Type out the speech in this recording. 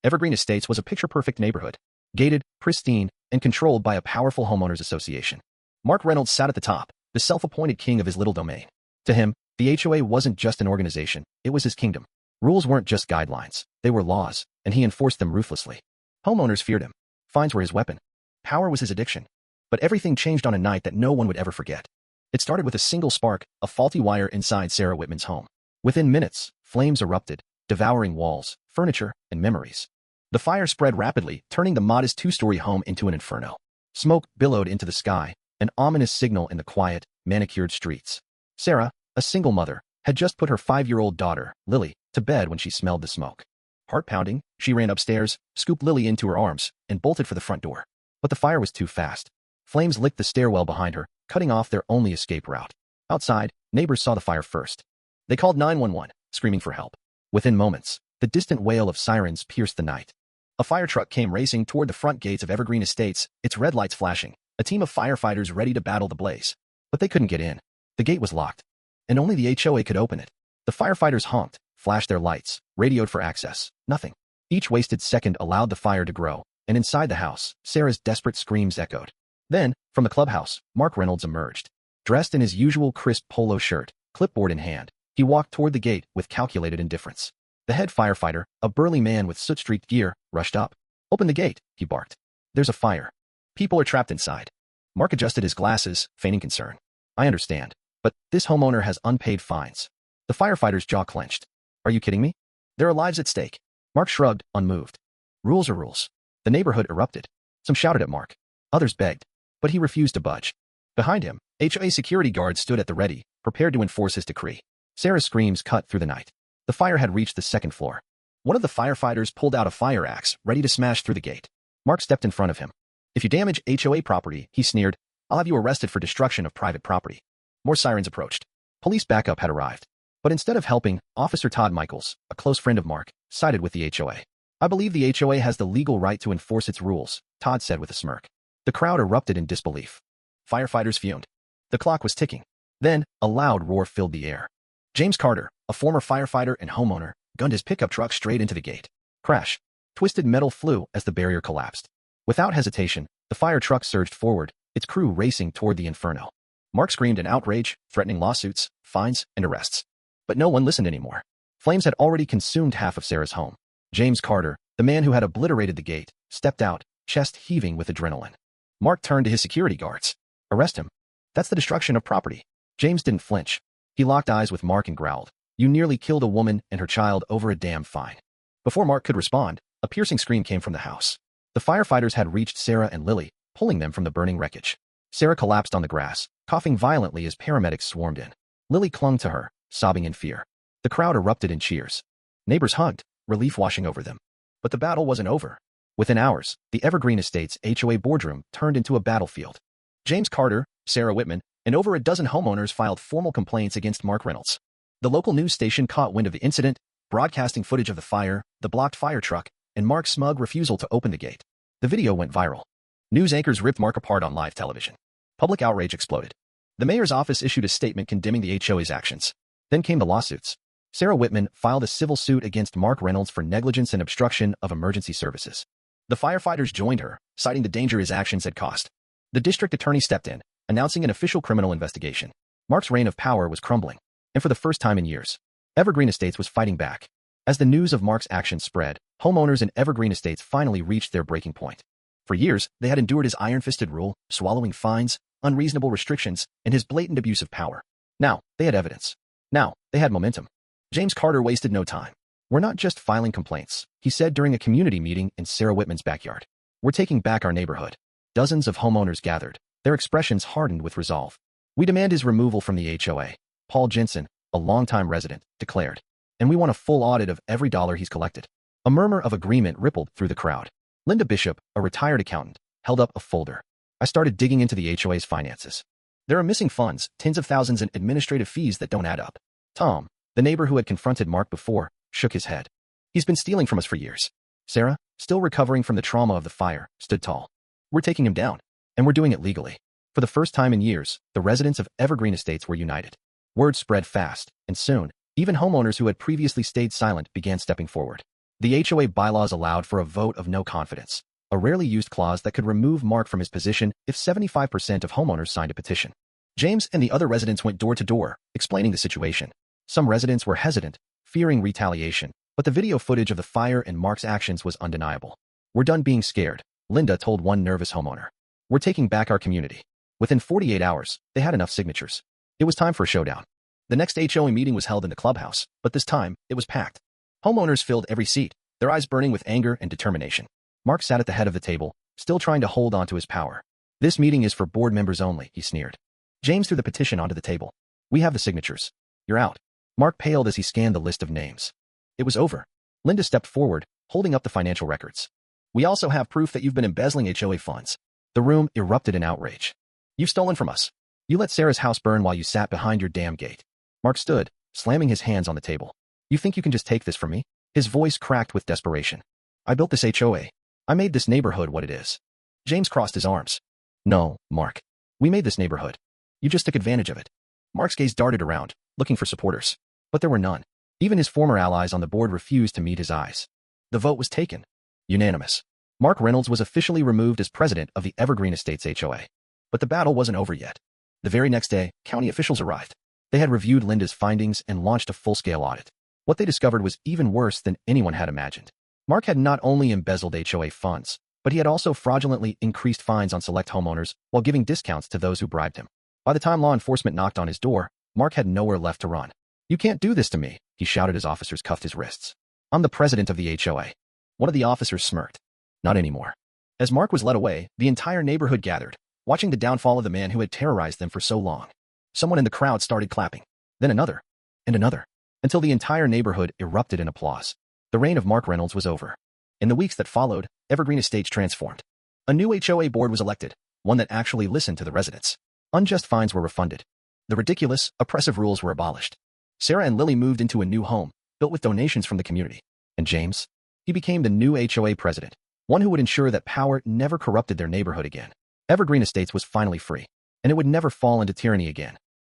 Evergreen Estates was a picture-perfect neighborhood, gated, pristine, and controlled by a powerful homeowners association. Mark Reynolds sat at the top, the self-appointed king of his little domain. To him, the HOA wasn't just an organization, it was his kingdom. Rules weren't just guidelines, they were laws, and he enforced them ruthlessly. Homeowners feared him. Fines were his weapon. Power was his addiction. But everything changed on a night that no one would ever forget. It started with a single spark, a faulty wire inside Sarah Whitman's home. Within minutes, flames erupted, devouring walls, furniture, and memories. The fire spread rapidly, turning the modest two-story home into an inferno. Smoke billowed into the sky, an ominous signal in the quiet, manicured streets. Sarah, a single mother, had just put her 5-year-old daughter, Lily, to bed when she smelled the smoke. Heart-pounding, she ran upstairs, scooped Lily into her arms, and bolted for the front door. But the fire was too fast. Flames licked the stairwell behind her, cutting off their only escape route. Outside, neighbors saw the fire first. They called 911, screaming for help. Within moments, the distant wail of sirens pierced the night. A fire truck came racing toward the front gates of Evergreen Estates, its red lights flashing, a team of firefighters ready to battle the blaze. But they couldn't get in. The gate was locked, and only the HOA could open it. The firefighters honked, flashed their lights, radioed for access. Nothing. Each wasted second allowed the fire to grow, and inside the house, Sarah's desperate screams echoed. Then, from the clubhouse, Mark Reynolds emerged. Dressed in his usual crisp polo shirt, clipboard in hand, he walked toward the gate with calculated indifference. The head firefighter, a burly man with soot-streaked gear, rushed up. "Open the gate," he barked. "There's a fire. People are trapped inside." Mark adjusted his glasses, feigning concern. "I understand, but this homeowner has unpaid fines." The firefighter's jaw clenched. "Are you kidding me? There are lives at stake." Mark shrugged, unmoved. "Rules are rules." The neighborhood erupted. Some shouted at Mark. Others begged, but he refused to budge. Behind him, HOA security guards stood at the ready, prepared to enforce his decree. Sarah's screams cut through the night. The fire had reached the second floor. One of the firefighters pulled out a fire axe, ready to smash through the gate. Mark stepped in front of him. "If you damage HOA property," he sneered, "I'll have you arrested for destruction of private property." More sirens approached. Police backup had arrived. But instead of helping, Officer Todd Michaels, a close friend of Mark, sided with the HOA. "I believe the HOA has the legal right to enforce its rules," Todd said with a smirk. The crowd erupted in disbelief. Firefighters fumed. The clock was ticking. Then, a loud roar filled the air. James Carter, a former firefighter and homeowner, gunned his pickup truck straight into the gate. Crash. Twisted metal flew as the barrier collapsed. Without hesitation, the fire truck surged forward, its crew racing toward the inferno. Mark screamed in outrage, threatening lawsuits, fines, and arrests. But no one listened anymore. Flames had already consumed half of Sarah's home. James Carter, the man who had obliterated the gate, stepped out, chest heaving with adrenaline. Mark turned to his security guards. "Arrest him. That's the destruction of property." James didn't flinch. He locked eyes with Mark and growled, "You nearly killed a woman and her child over a damn fine." Before Mark could respond, a piercing scream came from the house. The firefighters had reached Sarah and Lily, pulling them from the burning wreckage. Sarah collapsed on the grass, coughing violently as paramedics swarmed in. Lily clung to her, sobbing in fear. The crowd erupted in cheers. Neighbors hugged, relief washing over them. But the battle wasn't over. Within hours, the Evergreen Estates HOA boardroom turned into a battlefield. James Carter, Sarah Whitman, and over a dozen homeowners filed formal complaints against Mark Reynolds. The local news station caught wind of the incident, broadcasting footage of the fire, the blocked fire truck, and Mark's smug refusal to open the gate. The video went viral. News anchors ripped Mark apart on live television. Public outrage exploded. The mayor's office issued a statement condemning the HOA's actions. Then came the lawsuits. Sarah Whitman filed a civil suit against Mark Reynolds for negligence and obstruction of emergency services. The firefighters joined her, citing the danger his actions had caused. The district attorney stepped in, announcing an official criminal investigation. Mark's reign of power was crumbling, and for the first time in years, Evergreen Estates was fighting back. As the news of Mark's actions spread, homeowners in Evergreen Estates finally reached their breaking point. For years, they had endured his iron-fisted rule, swallowing fines, unreasonable restrictions, and his blatant abuse of power. Now, they had evidence. Now, they had momentum. James Carter wasted no time. "We're not just filing complaints," he said during a community meeting in Sarah Whitman's backyard. "We're taking back our neighborhood." Dozens of homeowners gathered, their expressions hardened with resolve. "We demand his removal from the HOA," Paul Jensen, a longtime resident, declared. "And we want a full audit of every dollar he's collected." A murmur of agreement rippled through the crowd. Linda Bishop, a retired accountant, held up a folder. "I started digging into the HOA's finances. There are missing funds, tens of thousands in administrative fees that don't add up." Tom, the neighbor who had confronted Mark before, shook his head. "He's been stealing from us for years." Sarah, still recovering from the trauma of the fire, stood tall. "We're taking him down, and we're doing it legally." For the first time in years, the residents of Evergreen Estates were united. Word spread fast, and soon, even homeowners who had previously stayed silent began stepping forward. The HOA bylaws allowed for a vote of no confidence, a rarely used clause that could remove Mark from his position if 75% of homeowners signed a petition. James and the other residents went door to door, explaining the situation. Some residents were hesitant, fearing retaliation, but the video footage of the fire and Mark's actions was undeniable. "We're done being scared," Linda told one nervous homeowner. "We're taking back our community." Within 48 hours, they had enough signatures. It was time for a showdown. The next HOA meeting was held in the clubhouse, but this time, it was packed. Homeowners filled every seat, their eyes burning with anger and determination. Mark sat at the head of the table, still trying to hold on to his power. "This meeting is for board members only," he sneered. James threw the petition onto the table. "We have the signatures. You're out." Mark paled as he scanned the list of names. It was over. Linda stepped forward, holding up the financial records. "We also have proof that you've been embezzling HOA funds." The room erupted in outrage. "You've stolen from us. You let Sarah's house burn while you sat behind your damn gate." Mark stood, slamming his hands on the table. "You think you can just take this from me?" His voice cracked with desperation. "I built this HOA. I made this neighborhood what it is." James crossed his arms. "No, Mark. We made this neighborhood. You just took advantage of it." Mark's gaze darted around, looking for supporters. But there were none. Even his former allies on the board refused to meet his eyes. The vote was taken. Unanimous. Mark Reynolds was officially removed as president of the Evergreen Estates HOA. But the battle wasn't over yet. The very next day, county officials arrived. They had reviewed Linda's findings and launched a full-scale audit. What they discovered was even worse than anyone had imagined. Mark had not only embezzled HOA funds, but he had also fraudulently increased fines on select homeowners while giving discounts to those who bribed him. By the time law enforcement knocked on his door, Mark had nowhere left to run. "You can't do this to me," he shouted as officers cuffed his wrists. "I'm the president of the HOA." One of the officers smirked. "Not anymore." As Mark was led away, the entire neighborhood gathered, watching the downfall of the man who had terrorized them for so long. Someone in the crowd started clapping, then another, and another, until the entire neighborhood erupted in applause. The reign of Mark Reynolds was over. In the weeks that followed, Evergreen Estates transformed. A new HOA board was elected, one that actually listened to the residents. Unjust fines were refunded. The ridiculous, oppressive rules were abolished. Sarah and Lily moved into a new home, built with donations from the community. And James? He became the new HOA president, one who would ensure that power never corrupted their neighborhood again. Evergreen Estates was finally free, and it would never fall into tyranny again.